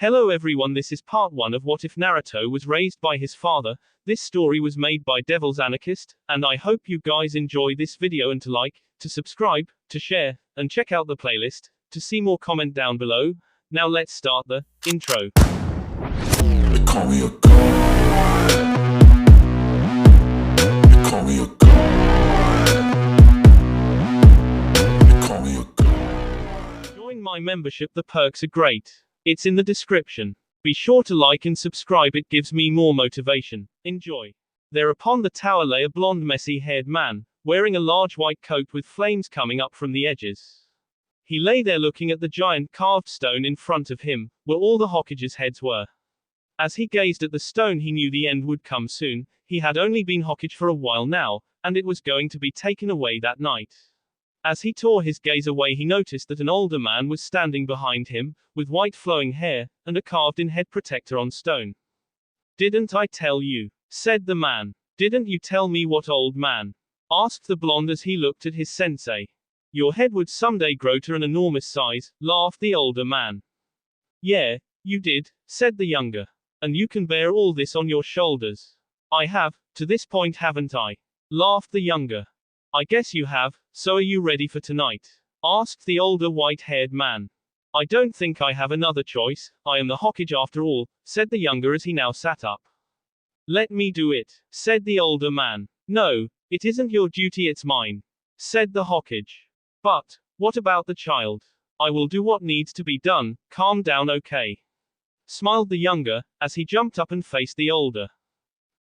Hello everyone, this is part 1 of What If Naruto Was Raised by His Father. This story was made by Devil's Anarchist, and I hope you guys enjoy this video and to like, to subscribe, to share, and check out the playlist, to see more comment down below. Now let's start the intro. They call me a god. They call me a god. They call me a god. Join my membership, the perks are great. It's in the description. Be sure to like and subscribe, it gives me more motivation. Enjoy. There upon the tower lay a blonde messy-haired man, wearing a large white coat with flames coming up from the edges. He lay there looking at the giant carved stone in front of him, where all the Hokage's heads were. As he gazed at the stone he knew the end would come soon. He had only been Hokage for a while now, and it was going to be taken away that night. As he tore his gaze away he noticed that an older man was standing behind him, with white flowing hair, and a carved-in head protector on stone. "Didn't I tell you?" said the man. "Didn't you tell me what, old man?" asked the blonde as he looked at his sensei. "Your head would someday grow to an enormous size," laughed the older man. "Yeah, you did," said the younger. "And you can bear all this on your shoulders." "I have, to this point, haven't I?" laughed the younger. "I guess you have, so are you ready for tonight?" asked the older white-haired man. "I don't think I have another choice, I am the Hokage after all," said the younger as he now sat up. "Let me do it," said the older man. "No, it isn't your duty, it's mine," said the Hokage. "But, what about the child? I will do what needs to be done, calm down, okay?" smiled the younger, as he jumped up and faced the older.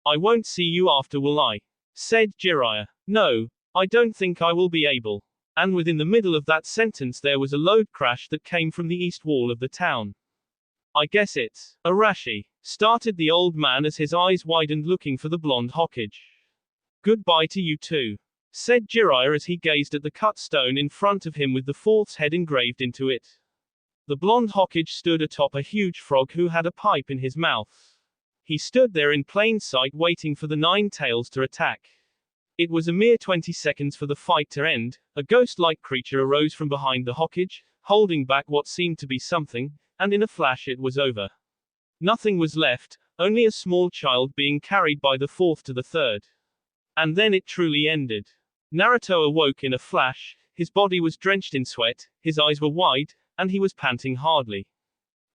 "I won't see you after, will I?" said Jiraiya. "No, I don't think I will be able." And within the middle of that sentence there was a loud crash that came from the east wall of the town. "I guess it's Arashi," started the old man as his eyes widened looking for the blonde Hokage. "Goodbye to you too," said Jiraiya as he gazed at the cut stone in front of him with the fourth's head engraved into it. The blonde Hokage stood atop a huge frog who had a pipe in his mouth. He stood there in plain sight waiting for the nine tails to attack. It was a mere 20 seconds for the fight to end. A ghost-like creature arose from behind the Hokage, holding back what seemed to be something, and in a flash it was over. Nothing was left, only a small child being carried by the fourth to the third. And then it truly ended. Naruto awoke in a flash, his body was drenched in sweat, his eyes were wide, and he was panting hardly.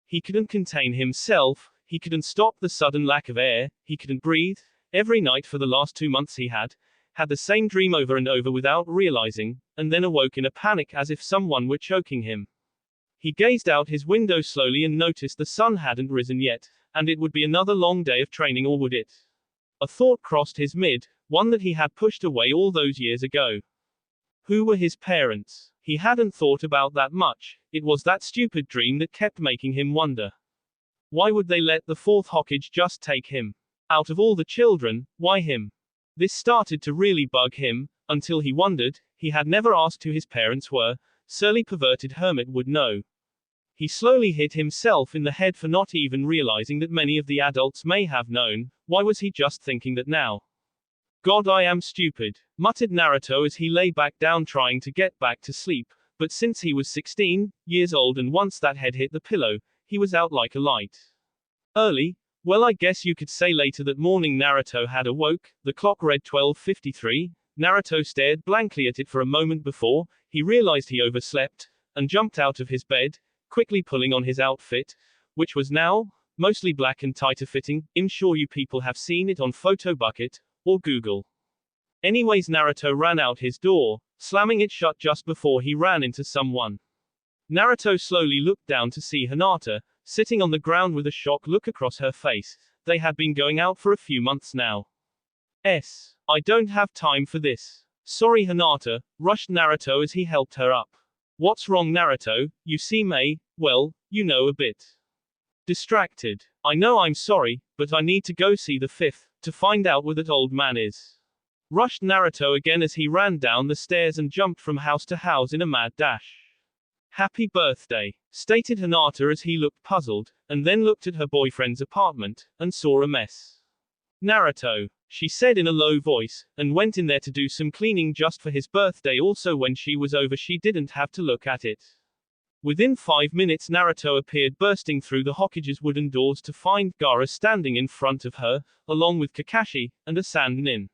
He couldn't contain himself, he couldn't stop the sudden lack of air, he couldn't breathe. Every night for the last 2 months he had the same dream over and over without realizing, and then awoke in a panic as if someone were choking him. He gazed out his window slowly and noticed the sun hadn't risen yet, and it would be another long day of training, or would it? A thought crossed his one that he had pushed away all those years ago. Who were his parents? He hadn't thought about that much, it was that stupid dream that kept making him wonder. Why would they let the fourth Hokage just take him? Out of all the children, why him? This started to really bug him, until he wondered, he had never asked who his parents were. Surly perverted hermit would know. He slowly hit himself in the head for not even realizing that many of the adults may have known. Why was he just thinking that now? "God, I am stupid," muttered Naruto as he lay back down trying to get back to sleep, but since he was 16 years old and once that head hit the pillow, he was out like a light. Early? Well, I guess you could say later that morning Naruto had awoke. The clock read 12:53. Naruto stared blankly at it for a moment before he realized he overslept, and jumped out of his bed, quickly pulling on his outfit, which was now mostly black and tighter fitting. I'm sure you people have seen it on Photobucket or Google. Anyways, Naruto ran out his door, slamming it shut just before he ran into someone. Naruto slowly looked down to see Hinata, sitting on the ground with a shocked look across her face. They had been going out for a few months now. "I don't have time for this. Sorry, Hinata," rushed Naruto as he helped her up. "What's wrong, Naruto? You seem well, you know, a bit distracted." "I know, I'm sorry, but I need to go see the fifth, to find out where that old man is," rushed Naruto again as he ran down the stairs and jumped from house to house in a mad dash. "Happy birthday," stated Hinata as he looked puzzled, and then looked at her boyfriend's apartment, and saw a mess. "Naruto," she said in a low voice, and went in there to do some cleaning just for his birthday. Also, when she was over she didn't have to look at it. Within 5 minutes Naruto appeared bursting through the Hokage's wooden doors to find Gaara standing in front of her, along with Kakashi, and a sand nin.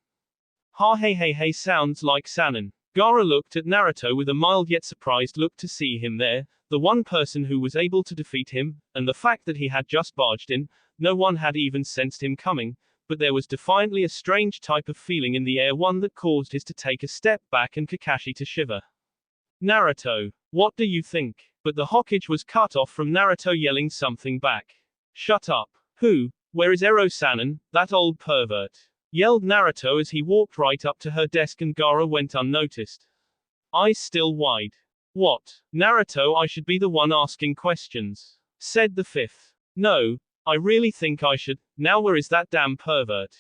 Ha hey hey hey sounds like Sannin. Gaara looked at Naruto with a mild yet surprised look to see him there, the one person who was able to defeat him, and the fact that he had just barged in, no one had even sensed him coming, but there was defiantly a strange type of feeling in the air, one that caused his to take a step back and Kakashi to shiver. Naruto, what do you think? But the Hokage was cut off from Naruto yelling something back. Shut up. Who? Where is Ero Sannin, that old pervert? Yelled Naruto as he walked right up to her desk and Gaara went unnoticed. Eyes still wide. What? Naruto, I should be the one asking questions. Said the fifth. No, I really think I should. Now where is that damn pervert?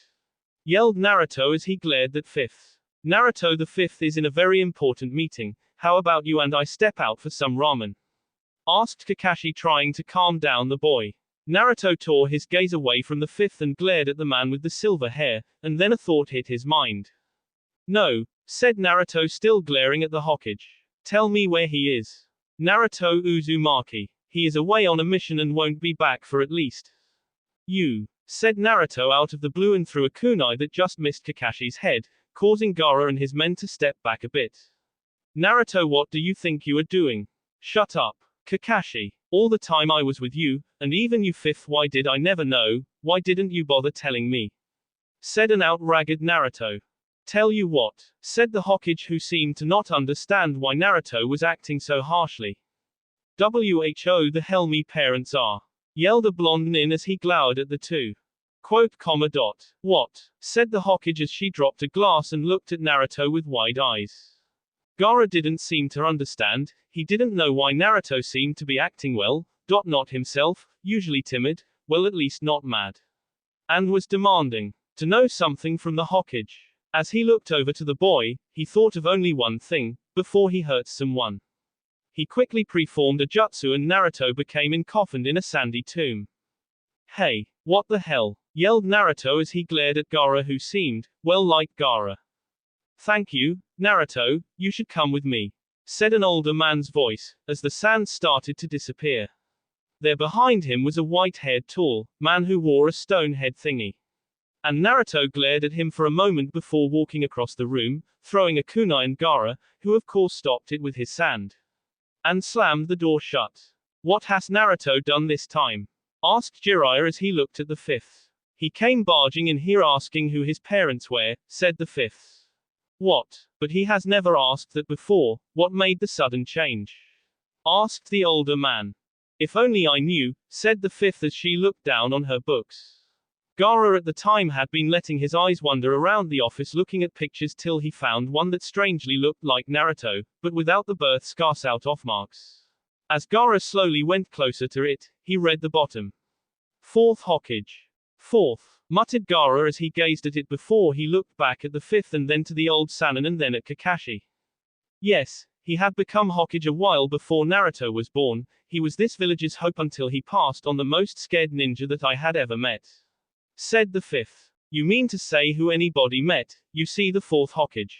Yelled Naruto as he glared at fifth. Naruto, the fifth is in a very important meeting. How about you and I step out for some ramen? Asked Kakashi, trying to calm down the boy. Naruto tore his gaze away from the fifth and glared at the man with the silver hair, and then a thought hit his mind. No, said Naruto, still glaring at the Hokage. Tell me where he is. Naruto Uzumaki. He is away on a mission and won't be back for at least. You, said Naruto out of the blue and threw a kunai that just missed Kakashi's head, causing Gaara and his men to step back a bit. Naruto, what do you think you are doing? Shut up. Kakashi. All the time I was with you, and even you fifth, why did I never know, why didn't you bother telling me? Said an outragged Naruto. Tell you what, said the Hokage, who seemed to not understand why Naruto was acting so harshly. Who the hell me parents are? Yelled a blonde nin as he glowered at the two. Quote, comma dot. What? Said the Hokage as she dropped a glass and looked at Naruto with wide eyes. Gaara didn't seem to understand, he didn't know why Naruto seemed to be acting well, not himself, usually timid, well at least not mad. And was demanding to know something from the Hokage. As he looked over to the boy, he thought of only one thing, before he hurts someone. He quickly preformed a jutsu and Naruto became encoffined in a sandy tomb. Hey, what the hell? Yelled Naruto as he glared at Gaara, who seemed, well, like Gaara. Thank you, Naruto, you should come with me, said an older man's voice, as the sand started to disappear. There behind him was a white-haired tall man who wore a stone head thingy. And Naruto glared at him for a moment before walking across the room, throwing a kunai at Gaara, who of course stopped it with his sand. And slammed the door shut. What has Naruto done this time? Asked Jiraiya as he looked at the fifth. He came barging in here asking who his parents were, said the fifth. What? But he has never asked that before, what made the sudden change? Asked the older man. If only I knew, said the fifth as she looked down on her books. Gaara at the time had been letting his eyes wander around the office looking at pictures till he found one that strangely looked like Naruto, but without the birth scars out off marks. As Gaara slowly went closer to it, he read the bottom. Fourth Hokage. Fourth, muttered Gaara as he gazed at it before he looked back at the fifth and then to the old Sannin and then at Kakashi. Yes, he had become Hokage a while before Naruto was born, he was this village's hope until he passed on, the most scared ninja that I had ever met. Said the fifth. You mean to say who anybody met, you see the fourth Hokage.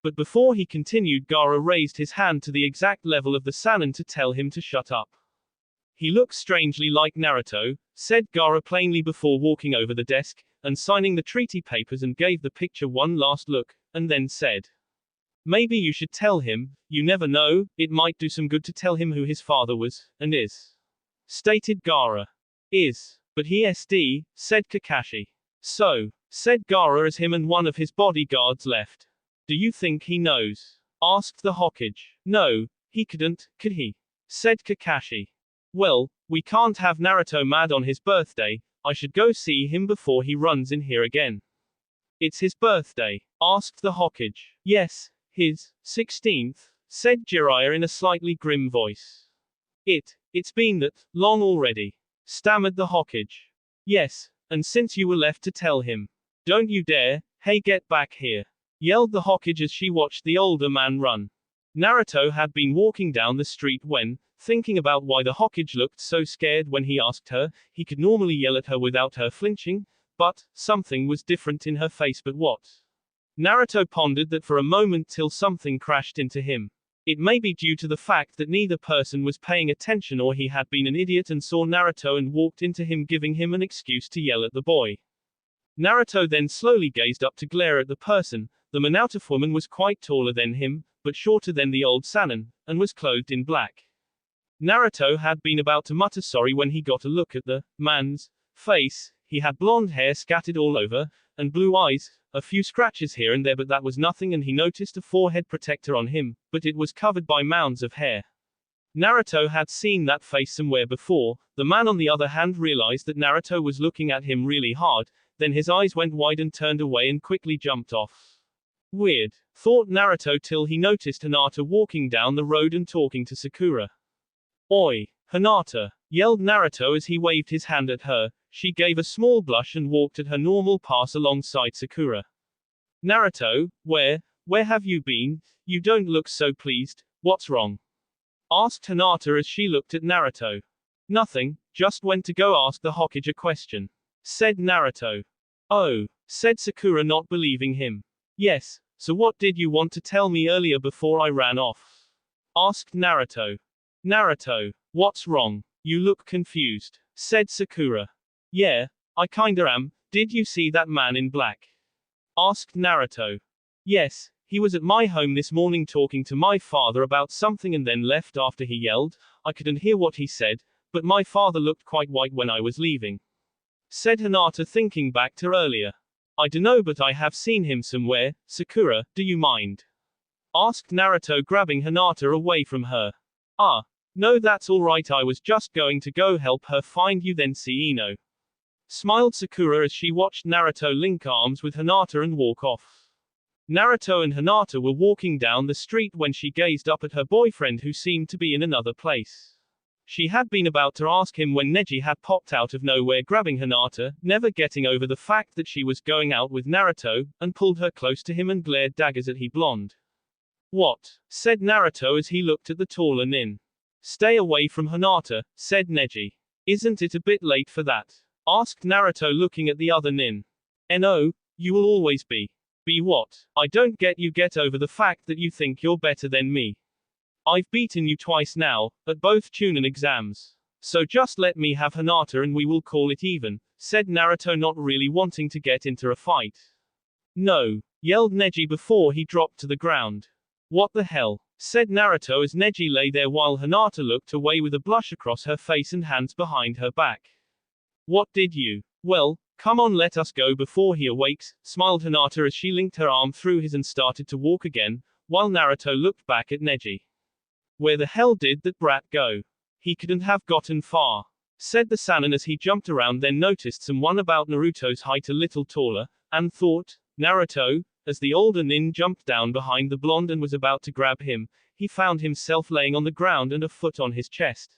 But before he continued, Gaara raised his hand to the exact level of the Sannin to tell him to shut up. He looks strangely like Naruto, said Gaara plainly before walking over the desk, and signing the treaty papers and gave the picture one last look, and then said. Maybe you should tell him, you never know, it might do some good to tell him who his father was, and is. Stated Gaara. Is. But he SD, said Kakashi. So, said Gaara as him and one of his bodyguards left. Do you think he knows? Asked the Hokage. No, he couldn't, could he? Said Kakashi. Well, we can't have Naruto mad on his birthday, I should go see him before he runs in here again. It's his birthday? Asked the Hokage. Yes, his 16th, said Jiraiya in a slightly grim voice. It's been that long already, stammered the Hokage. Yes, and since you were left to tell him. Don't you dare, hey, get back here, yelled the Hokage as she watched the older man run. Naruto had been walking down the street when, thinking about why the Hokage looked so scared when he asked her, he could normally yell at her without her flinching, but something was different in her face. But what? Naruto pondered that for a moment till something crashed into him. It may be due to the fact that neither person was paying attention, or he had been an idiot and saw Naruto and walked into him, giving him an excuse to yell at the boy. Naruto then slowly gazed up to glare at the person. The Minato woman was quite taller than him, but shorter than the old Sannin, and was clothed in black. Naruto had been about to mutter sorry when he got a look at the man's face. He had blonde hair scattered all over, and blue eyes, a few scratches here and there, but that was nothing, and he noticed a forehead protector on him, but it was covered by mounds of hair. Naruto had seen that face somewhere before. The man on the other hand realized that Naruto was looking at him really hard, then his eyes went wide and turned away and quickly jumped off. Weird, thought Naruto, till he noticed Hinata walking down the road and talking to Sakura. Oi, Hinata, yelled Naruto as he waved his hand at her. She gave a small blush and walked at her normal pace alongside Sakura. Naruto, where have you been? You don't look so pleased. What's wrong? Asked Hinata as she looked at Naruto. Nothing, just went to go ask the Hokage a question, said Naruto. Oh, said Sakura, not believing him. Yes, so what did you want to tell me earlier before I ran off? Asked Naruto. Naruto, what's wrong? You look confused, said Sakura. Yeah, I kinda am. Did you see that man in black? Asked Naruto. Yes, he was at my home this morning talking to my father about something and then left after he yelled. I couldn't hear what he said, but my father looked quite white when I was leaving, said Hinata, thinking back to earlier. I dunno, but I have seen him somewhere. Sakura, do you mind? Asked Naruto, grabbing Hinata away from her. No, that's alright, I was just going to go help her find you, then see Ino. Smiled Sakura as she watched Naruto link arms with Hinata and walk off. Naruto and Hinata were walking down the street when she gazed up at her boyfriend, who seemed to be in another place. She had been about to ask him when Neji had popped out of nowhere, grabbing Hinata, never getting over the fact that she was going out with Naruto, and pulled her close to him and glared daggers at he blonde. What? Said Naruto as he looked at the taller nin. Stay away from Hinata, said Neji. Isn't it a bit late for that? Asked Naruto, looking at the other nin. No, you will always be. Be what? I don't get you. Get over the fact that you think you're better than me. I've beaten you twice now, at both Chunin exams. So just let me have Hinata and we will call it even, said Naruto, not really wanting to get into a fight. No, yelled Neji before he dropped to the ground. What the hell? Said Naruto as Neji lay there while Hinata looked away with a blush across her face and hands behind her back. What did you? Well, come on, let us go before he awakes, smiled Hinata as she linked her arm through his and started to walk again, while Naruto looked back at Neji. Where the hell did that brat go? He couldn't have gotten far, said the Sannin as he jumped around, then noticed someone about Naruto's height a little taller, and thought, Naruto. As the older nin jumped down behind the blonde and was about to grab him, he found himself laying on the ground and a foot on his chest.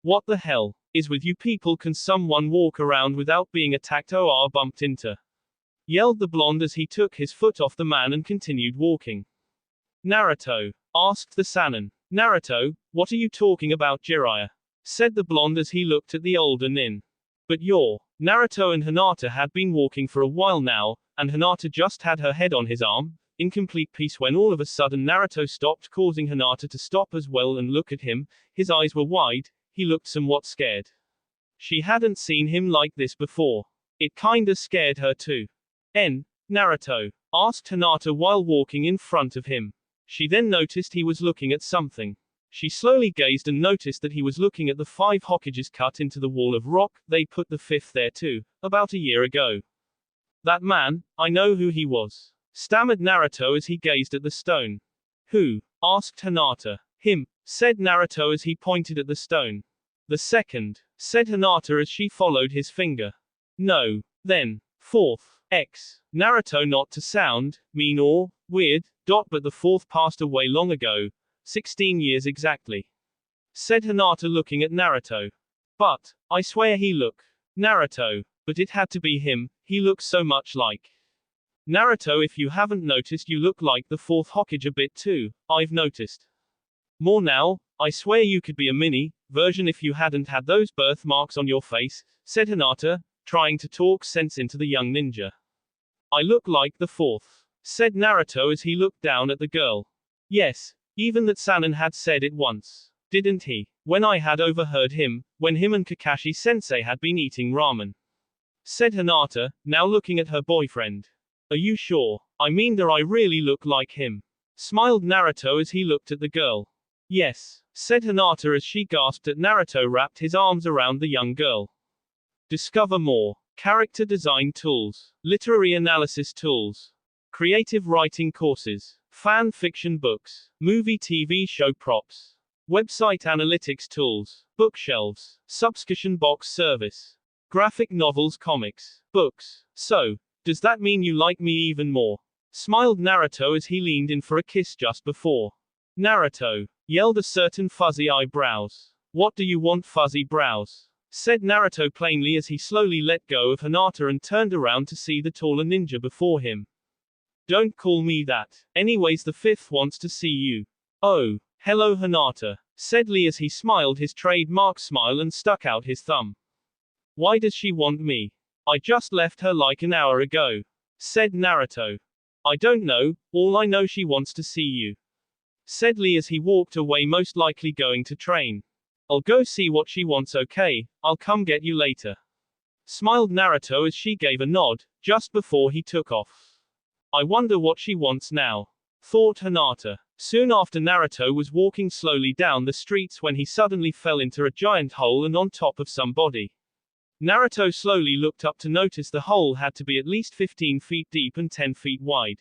What the hell is with you people? Can someone walk around without being attacked or bumped into? Yelled the blonde as he took his foot off the man and continued walking. Naruto, asked the Sannin. Naruto, what are you talking about, Jiraiya? Said the blonde as he looked at the older nin. But Naruto and Hinata had been walking for a while now, and Hinata just had her head on his arm, in complete peace, when all of a sudden Naruto stopped, causing Hinata to stop as well and look at him. His eyes were wide, he looked somewhat scared. She hadn't seen him like this before. It kinda scared her too. Naruto? Asked Hinata while walking in front of him. She then noticed he was looking at something. She slowly gazed and noticed that he was looking at the 5 Hokages cut into the wall of rock. They put the 5th there too, about a year ago. That man, I know who he was, stammered Naruto as he gazed at the stone. Who? Asked Hinata. Him, said Naruto as he pointed at the stone. The second, said Hinata as she followed his finger. No. Then, 4th, Naruto, not to sound mean or weird, but the 4th passed away long ago. 16 years exactly, said Hinata looking at Naruto. But, I swear he Naruto. But it had to be him, he looks so much like Naruto. If you haven't noticed, you look like the 4th Hokage a bit too, I've noticed. More now, I swear you could be a mini version if you hadn't had those birthmarks on your face, said Hinata, trying to talk sense into the young ninja. I look like the 4th, said Naruto as he looked down at the girl. Yes, Even that Sanin had said it once. Didn't he? When I had overheard him, when him and Kakashi-sensei had been eating ramen. Said Hinata, now looking at her boyfriend. Are you sure? I mean, do I really look like him? Smiled Naruto as he looked at the girl. Yes, said Hinata as she gasped at Naruto wrapped his arms around the young girl. Discover more. Character design tools. Literary analysis tools. Creative writing courses. Fan fiction books. Movie TV show props. Website analytics tools. Bookshelves. Subscription box service. Graphic novels, comics. Books. So, does that mean you like me even more? Smiled Naruto as he leaned in for a kiss just before. Naruto, yelled a certain fuzzy eyebrows. What do you want, fuzzy brows? Said Naruto plainly as he slowly let go of Hinata and turned around to see the taller ninja before him. Don't call me that. Anyways, the fifth wants to see you. Oh, hello Hinata, said Lee as he smiled his trademark smile and stuck out his thumb. Why does she want me? I just left her like an hour ago. Said Naruto. I don't know, all I know she wants to see you. Said Lee as he walked away, most likely going to train. I'll go see what she wants, okay, I'll come get you later. Smiled Naruto as she gave a nod, just before he took off. I wonder what she wants now. Thought Hinata. Soon after, Naruto was walking slowly down the streets when he suddenly fell into a giant hole and on top of somebody. Naruto slowly looked up to notice the hole had to be at least 15 feet deep and 10 feet wide.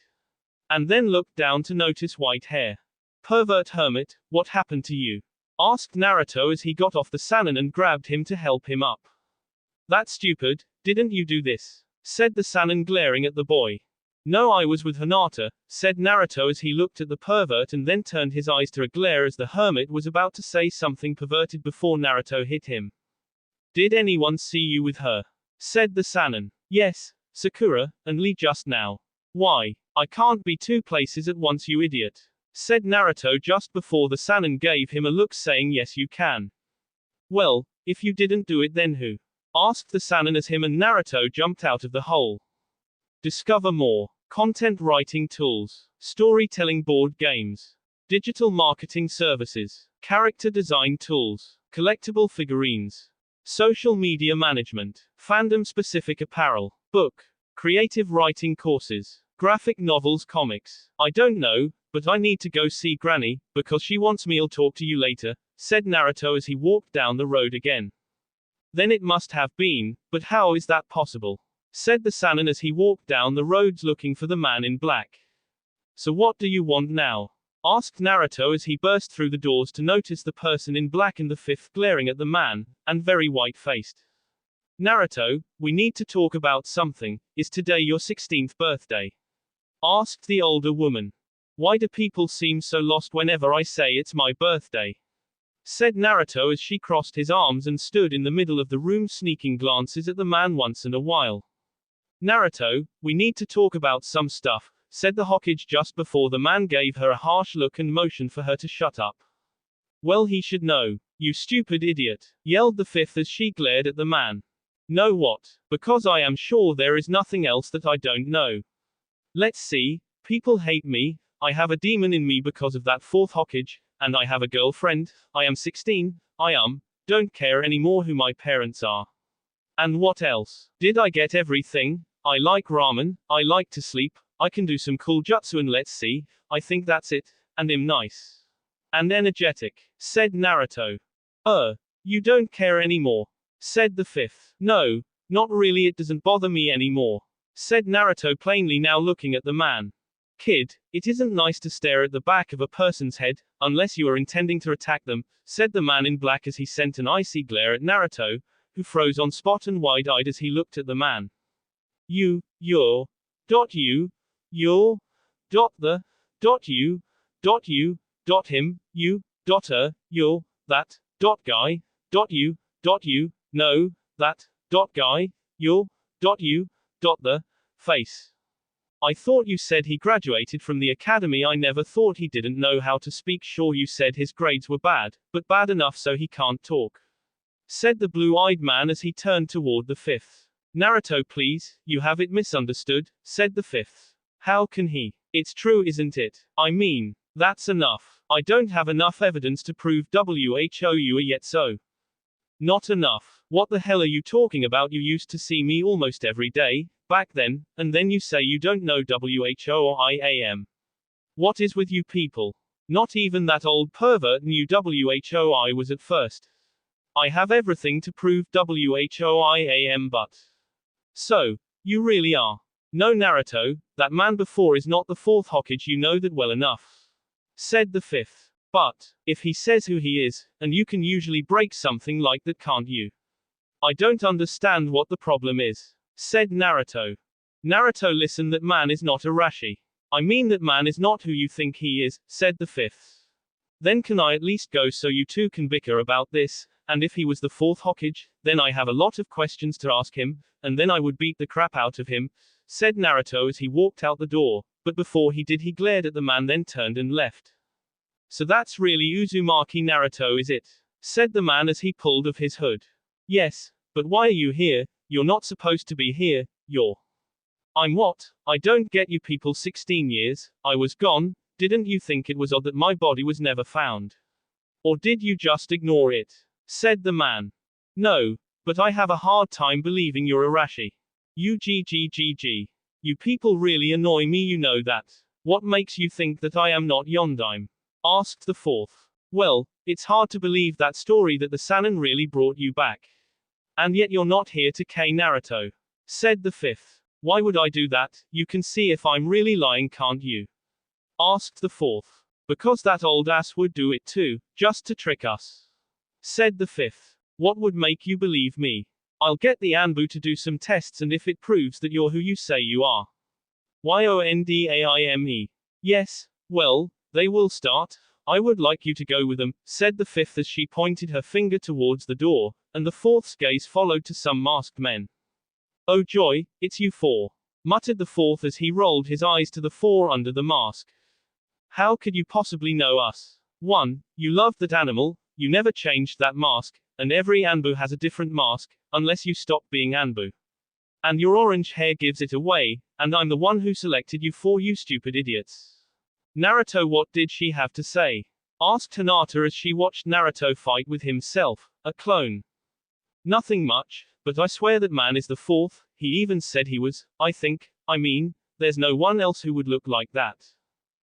And then looked down to notice white hair. Pervert hermit, what happened to you? Asked Naruto as he got off the Sannin and grabbed him to help him up. That's stupid, didn't you do this? Said the Sannin glaring at the boy. No, I was with Hinata, said Naruto as he looked at the pervert and then turned his eyes to a glare as the hermit was about to say something perverted before Naruto hit him. Did anyone see you with her? Said the Sannin. Yes, Sakura, and Lee just now. Why? I can't be two places at once, you idiot. Said Naruto just before the Sannin gave him a look saying yes you can. Well, if you didn't do it then who? Asked the Sannin as him and Naruto jumped out of the hole. Discover more. Content writing tools. Storytelling board games. Digital marketing services. Character design tools. Collectible figurines. Social media management. Fandom specific apparel. Book. Creative writing courses. Graphic novels, comics. I don't know, but I need to go see Granny, because she wants me. I'll talk to you later, said Naruto as he walked down the road again. Then it must have been, but how is that possible? Said the Sannin as he walked down the roads looking for the man in black. So what do you want now? Asked Naruto as he burst through the doors to notice the person in black and the fifth glaring at the man, and very white-faced. Naruto, we need to talk about something. Is today your 16th birthday? Asked the older woman. Why do people seem so lost whenever I say it's my birthday? Said Naruto as she crossed his arms and stood in the middle of the room sneaking glances at the man once in a while. Naruto, we need to talk about some stuff, said the Hokage just before the man gave her a harsh look and motioned for her to shut up. Well, he should know. You stupid idiot, yelled the fifth as she glared at the man. Know what? Because I am sure there is nothing else that I don't know. Let's see. People hate me. I have a demon in me because of that fourth Hokage, and I have a girlfriend. I am 16. Don't care anymore who my parents are. And what else? Did I get everything? I like ramen, I like to sleep, I can do some cool jutsu, and let's see, I think that's it, and I'm nice. And energetic, said Naruto. You don't care anymore, said the fifth. No, not really, it doesn't bother me anymore, said Naruto plainly now looking at the man. Kid, it isn't nice to stare at the back of a person's head, unless you are intending to attack them, said the man in black as he sent an icy glare at Naruto, who froze on spot and wide-eyed as he looked at the man. You, your, you, him, you, her, your, that, guy, you, no, that, guy, your, you, the, face. I thought you said he graduated from the academy. I never thought he didn't know how to speak. Sure, you said his grades were bad, but bad enough so he can't talk, said the blue-eyed man as he turned toward the fifth. Naruto, please, you have it misunderstood, said the fifth. How can he? It's true, isn't it? I mean, that's enough. I don't have enough evidence to prove WHO you are yet so. Not enough. What the hell are you talking about? You used to see me almost every day, back then, and then you say you don't know WHO or IAM. What is with you people? Not even that old pervert knew WHO I was at first. I have everything to prove WHO IAM but. So, you really are. No Naruto, that man before is not the fourth Hokage, you know that well enough. Said the fifth. But, if he says who he is, and you can usually break something like that, can't you? I don't understand what the problem is. Said Naruto. Naruto, listen, that man is not Arashi. I mean that man is not who you think he is, said the fifth. Then can I at least go so you two can bicker about this, and if he was the fourth Hokage, then I have a lot of questions to ask him, and then I would beat the crap out of him, said Naruto as he walked out the door, but before he did he glared at the man then turned and left. So that's really Uzumaki Naruto, is it? Said the man as he pulled off his hood. Yes, but why are you here? You're not supposed to be here, you're. I'm what? I don't get you people. 16 years, I was gone, didn't you think it was odd that my body was never found? Or did you just ignore it? Said the man. No, but I have a hard time believing you're Arashi. UGGGG. You people really annoy me, you know that. What makes you think that I am not Yondaime? Asked the fourth. Well, it's hard to believe that story that the Sannin really brought you back. And yet you're not here to K Naruto. Said the fifth. Why would I do that? You can see if I'm really lying, can't you? Asked the fourth. Because that old ass would do it too, just to trick us. Said the fifth. What would make you believe me? I'll get the Anbu to do some tests, and if it proves that you're who you say you are. Yondaime. Yes, well, they will start. I would like you to go with them, said the fifth as she pointed her finger towards the door, and the fourth's gaze followed to some masked men. Oh joy, it's you four, muttered the fourth as he rolled his eyes to the four under the mask. How could you possibly know us? 1. You loved that animal, you never changed that mask, and every Anbu has a different mask, unless you stop being Anbu. And your orange hair gives it away, and I'm the one who selected you four, you stupid idiots. Naruto, what did she have to say? Asked Hinata as she watched Naruto fight with himself, a clone. Nothing much, but I swear that man is the fourth, he even said he was, I mean, there's no one else who would look like that.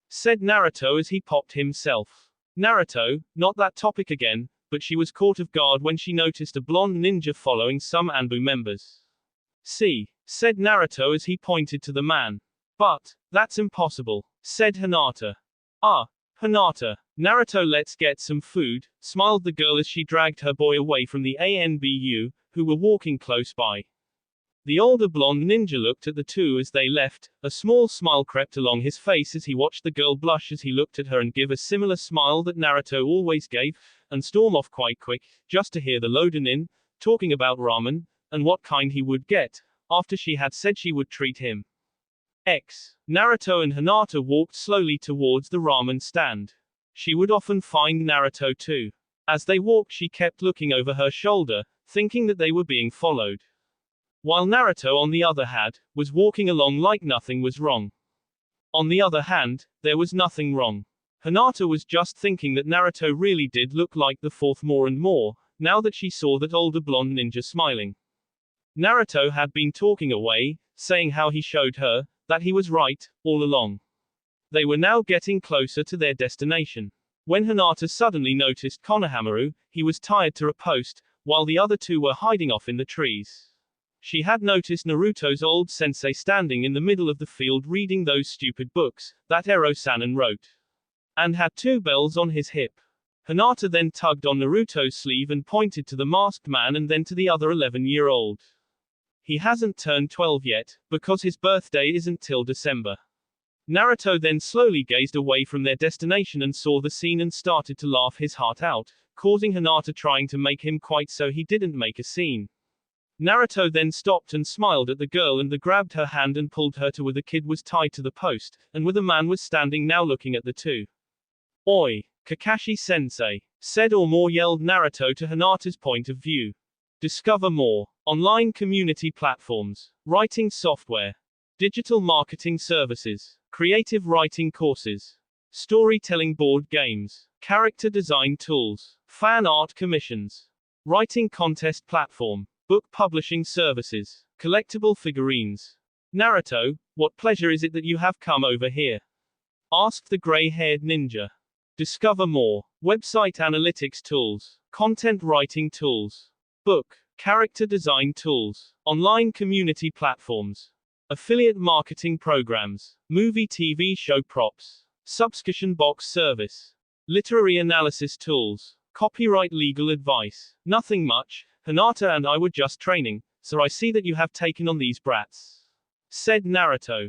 Said Naruto as he popped himself. Naruto, not that topic again, but she was caught off guard when she noticed a blonde ninja following some Anbu members. See, said Naruto as he pointed to the man. But, that's impossible, said Hinata. Ah, Hinata. Naruto, let's get some food, smiled the girl as she dragged her boy away from the ANBU, who were walking close by. The older blonde ninja looked at the two as they left, a small smile crept along his face as he watched the girl blush as he looked at her and give a similar smile that Naruto always gave, and storm off quite quick, just to hear the Lodanin, talking about ramen, and what kind he would get, after she had said she would treat him. Naruto and Hinata walked slowly towards the ramen stand. She would often find Naruto too. As they walked, she kept looking over her shoulder, thinking that they were being followed. While Naruto, on the other hand, was walking along like nothing was wrong. On the other hand, there was nothing wrong. Hinata was just thinking that Naruto really did look like the fourth more and more, now that she saw that older blonde ninja smiling. Naruto had been talking away, saying how he showed her that he was right all along. They were now getting closer to their destination. When Hinata suddenly noticed Konohamaru, he was tied to a post, while the other two were hiding off in the trees. She had noticed Naruto's old sensei standing in the middle of the field reading those stupid books that Ero-sanin wrote, and had two bells on his hip. Hinata then tugged on Naruto's sleeve and pointed to the masked man and then to the other 11-year-old. He hasn't turned 12 yet, because his birthday isn't till December. Naruto then slowly gazed away from their destination and saw the scene and started to laugh his heart out, causing Hinata trying to make him quiet so he didn't make a scene. Naruto then stopped and smiled at the girl and grabbed her hand and pulled her to where the kid was tied to the post, and where the man was standing now looking at the two. Oi, Kakashi-sensei, said or more, yelled Naruto to Hinata's point of view. Discover more. Online community platforms, writing software, digital marketing services, creative writing courses. storytelling board games, character design tools, fan art commissions, writing contest platform, book publishing services, collectible figurines. Naruto, what pleasure is it that you have come over here? Asked the gray-haired ninja. Discover more. Website analytics tools, content writing tools, book, character design tools, online community platforms, affiliate marketing programs, movie TV show props, subscription box service, literary analysis tools, copyright legal advice. Nothing much. Hinata and I were just training, so I see that you have taken on these brats, said Naruto.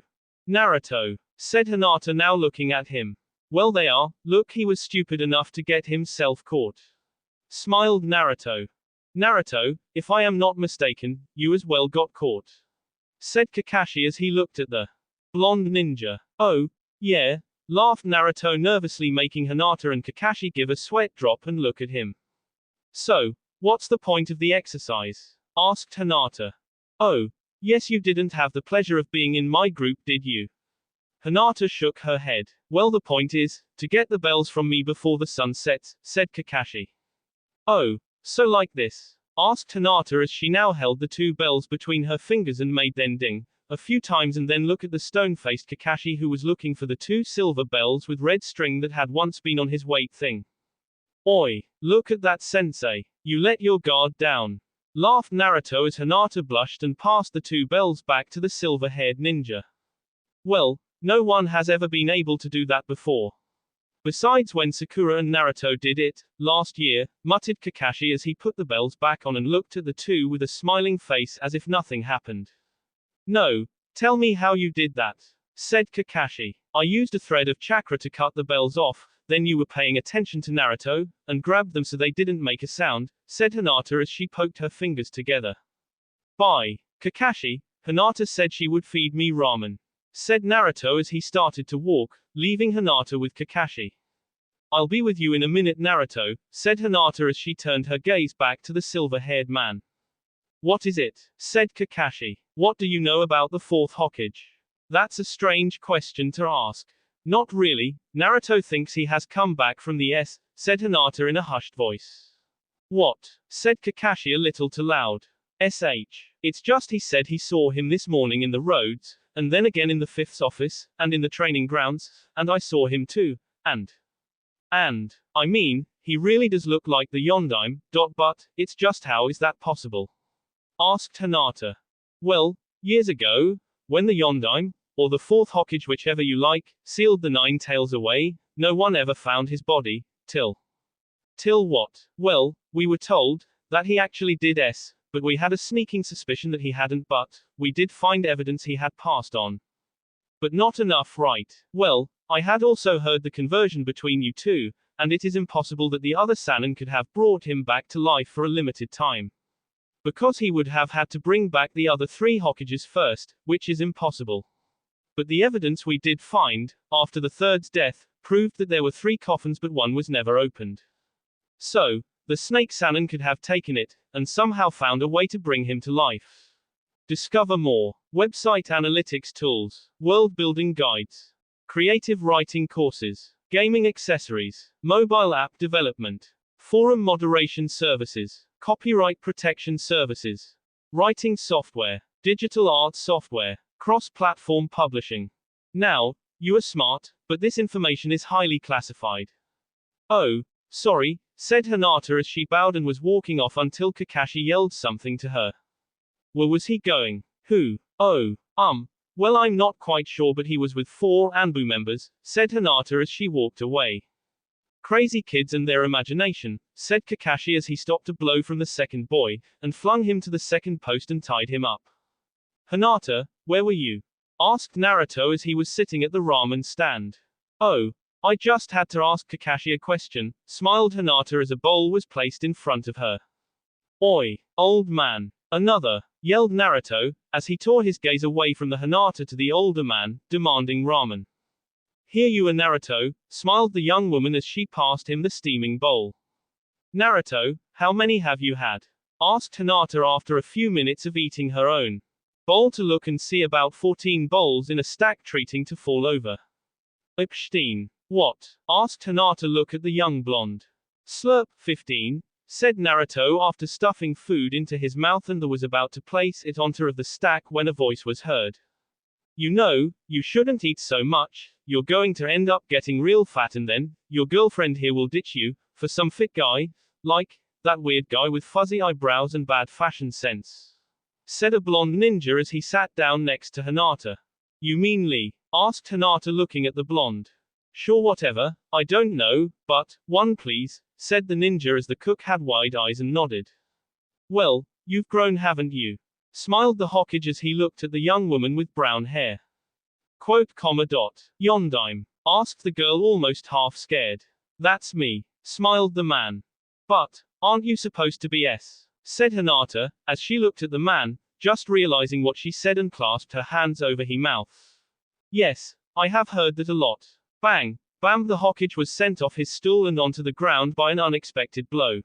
Naruto, said Hinata, now looking at him. Well, they are. Look, he was stupid enough to get himself caught. Smiled Naruto. Naruto, if I am not mistaken, you as well got caught, said Kakashi as he looked at the blonde ninja. Oh, yeah, laughed Naruto, nervously, making Hinata and Kakashi give a sweat drop and look at him. So, what's the point of the exercise? Asked Hinata. Oh, yes, you didn't have the pleasure of being in my group, did you? Hinata shook her head. Well, the point is, to get the bells from me before the sun sets, said Kakashi. Oh, so like this? Asked Hinata as she now held the two bells between her fingers and made them ding a few times and then look at the stone-faced Kakashi, who was looking for the two silver bells with red string that had once been on his weight thing. Oi, look at that, sensei. You let your guard down. Laughed Naruto as Hinata blushed and passed the two bells back to the silver-haired ninja. Well, no one has ever been able to do that before. Besides when Sakura and Naruto did it, last year, muttered Kakashi as he put the bells back on and looked at the two with a smiling face as if nothing happened. No, tell me how you did that, said Kakashi. I used a thread of chakra to cut the bells off, then you were paying attention to Naruto, and grabbed them so they didn't make a sound, said Hinata as she poked her fingers together. Bye, Kakashi, Hinata said she would feed me ramen, said Naruto as he started to walk, leaving Hinata with Kakashi. I'll be with you in a minute, Naruto, said Hinata as she turned her gaze back to the silver-haired man. What is it? Said Kakashi. What do you know about the Fourth Hokage? That's a strange question to ask. Not really. Naruto thinks he has come back from the S, said Hinata in a hushed voice. What? Said Kakashi a little too loud. It's just he said he saw him this morning in the roads, and then again in the Fifth's office, and in the training grounds, and I saw him too, and, I mean, he really does look like the Yondaime, but, it's just how is that possible? Asked Hinata. Well, years ago, when the Yondaime, or the Fourth Hokage, whichever you like, sealed the Nine Tails away, no one ever found his body, till what? Well, we were told, that he actually did but we had a sneaking suspicion that he hadn't, but we did find evidence he had passed on. But not enough, right? Well, I had also heard the conversion between you two, and it is impossible that the other Sannin could have brought him back to life for a limited time. Because he would have had to bring back the other three Hokages first, which is impossible. But the evidence we did find, after the third's death, proved that there were three coffins but one was never opened. So, the Snake Sannin could have taken it, and somehow found a way to bring him to life. Discover more. Website analytics tools, world building guides, creative writing courses, gaming accessories, mobile app development, forum moderation services, copyright protection services, writing software, digital art software, cross-platform publishing. Now, you are smart, but this information is highly classified. Oh, sorry, said Hinata as she bowed and was walking off until Kakashi yelled something to her. Where was he going? Who? Oh, well, I'm not quite sure, but he was with 4 Anbu members, said Hinata as she walked away. Crazy kids and their imagination, said Kakashi as he stopped a blow from the second boy, and flung him to the second post and tied him up. Hinata, where were you? Asked Naruto as he was sitting at the ramen stand. Oh, I just had to ask Kakashi a question, smiled Hinata as a bowl was placed in front of her. Oi, old man. Another, yelled Naruto, as he tore his gaze away from the Hinata to the older man, demanding ramen. Here you are, Naruto, smiled the young woman as she passed him the steaming bowl. Naruto, how many have you had? Asked Hinata after a few minutes of eating her own bowl to look and see about 14 bowls in a stack, treating to fall over. Epstein. What? Asked Hinata. Look at the young blonde. Slurp, 15, said Naruto after stuffing food into his mouth and was about to place it onto the stack when a voice was heard. You know, you shouldn't eat so much, you're going to end up getting real fat and then, your girlfriend here will ditch you, for some fit guy, like, that weird guy with fuzzy eyebrows and bad fashion sense. Said a blonde ninja as he sat down next to Hinata. You mean Lee? Asked Hinata looking at the blonde. Sure whatever, I don't know, but, one please, said the ninja as the cook had wide eyes and nodded. Well, you've grown haven't you? Smiled the Hokage as he looked at the young woman with brown hair. Quote, comma dot. Yondaime? Asked the girl almost half scared. That's me. Smiled the man. But, aren't you supposed to be S? Said Hinata, as she looked at the man, just realizing what she said and clasped her hands over her mouth. Yes, I have heard that a lot. Bang, bam, the Hokage was sent off his stool and onto the ground by an unexpected blow.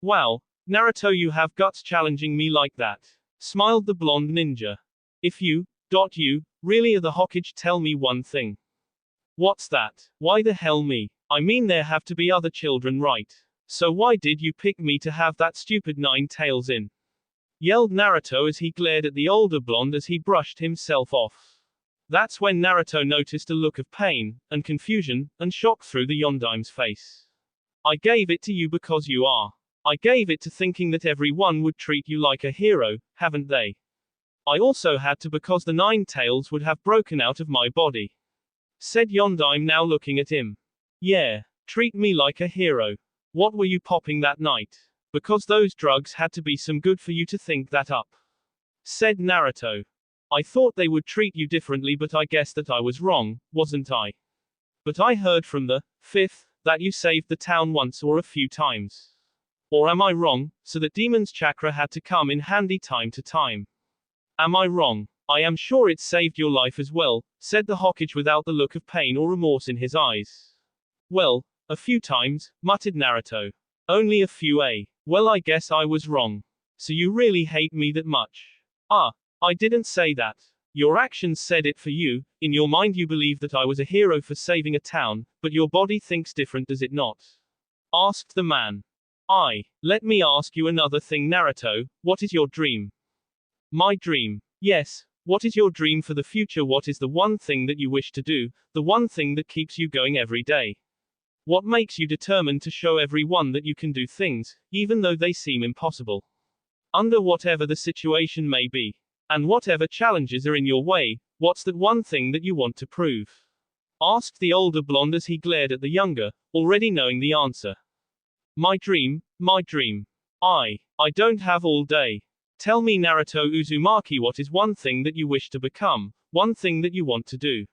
Wow, Naruto, you have guts challenging me like that. Smiled the blonde ninja. If you, really are the Hokage, tell me one thing. What's that? Why the hell me? I mean there have to be other children, right? So why did you pick me to have that stupid 9 tails in? Yelled Naruto as he glared at the older blonde as he brushed himself off. That's when Naruto noticed a look of pain, and confusion, and shock through the Yondaime's face. I gave it to you because you are. I gave it to thinking that everyone would treat you like a hero, haven't they? I also had to because the 9 tails would have broken out of my body. Said Yondaime now looking at him. Yeah, treat me like a hero. What were you popping that night? Because those drugs had to be some good for you to think that up. Said Naruto. I thought they would treat you differently, but I guess that I was wrong, wasn't I? But I heard from the 5th that you saved the town once or a few times. Or am I wrong, so that demon's chakra had to come in handy time to time? Am I wrong? I am sure it saved your life as well, said the Hokage without the look of pain or remorse in his eyes. Well, a few times, muttered Naruto. Only a few, eh? Well, I guess I was wrong. So you really hate me that much? Ah, I didn't say that. Your actions said it for you. In your mind you believe that I was a hero for saving a town, but your body thinks different, does it not? Asked the man. Let me ask you another thing, Naruto, what is your dream? My dream? Yes, what is your dream for the future? What is the one thing that you wish to do, the one thing that keeps you going every day? What makes you determined to show everyone that you can do things, even though they seem impossible? Under whatever the situation may be, and whatever challenges are in your way, what's that one thing that you want to prove? Asked the older blonde as he glared at the younger, already knowing the answer. My dream, my dream. I don't have all day. Tell me, Naruto Uzumaki, what is one thing that you wish to become, one thing that you want to do?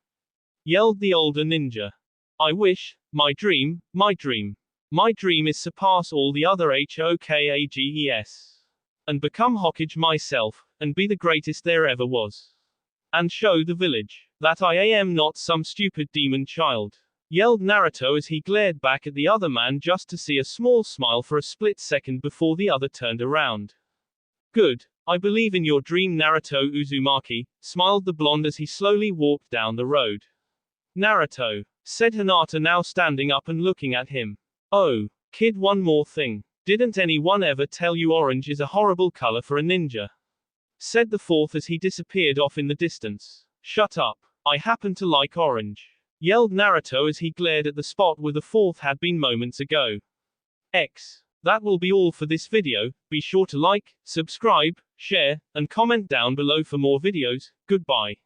Yelled the older ninja. I wish, my dream is surpass all the other Hokages. And become Hokage myself, and be the greatest there ever was. And show the village that I am not some stupid demon child. Yelled Naruto as he glared back at the other man just to see a small smile for a split second before the other turned around. Good, I believe in your dream, Naruto Uzumaki, smiled the blonde as he slowly walked down the road. Naruto, said Hinata now standing up and looking at him. Oh, kid, one more thing. Didn't anyone ever tell you orange is a horrible color for a ninja? Said the fourth as he disappeared off in the distance. Shut up, I happen to like orange. Yelled Naruto as he glared at the spot where the fourth had been moments ago. That will be all for this video. Be sure to like, subscribe, share, and comment down below for more videos. Goodbye.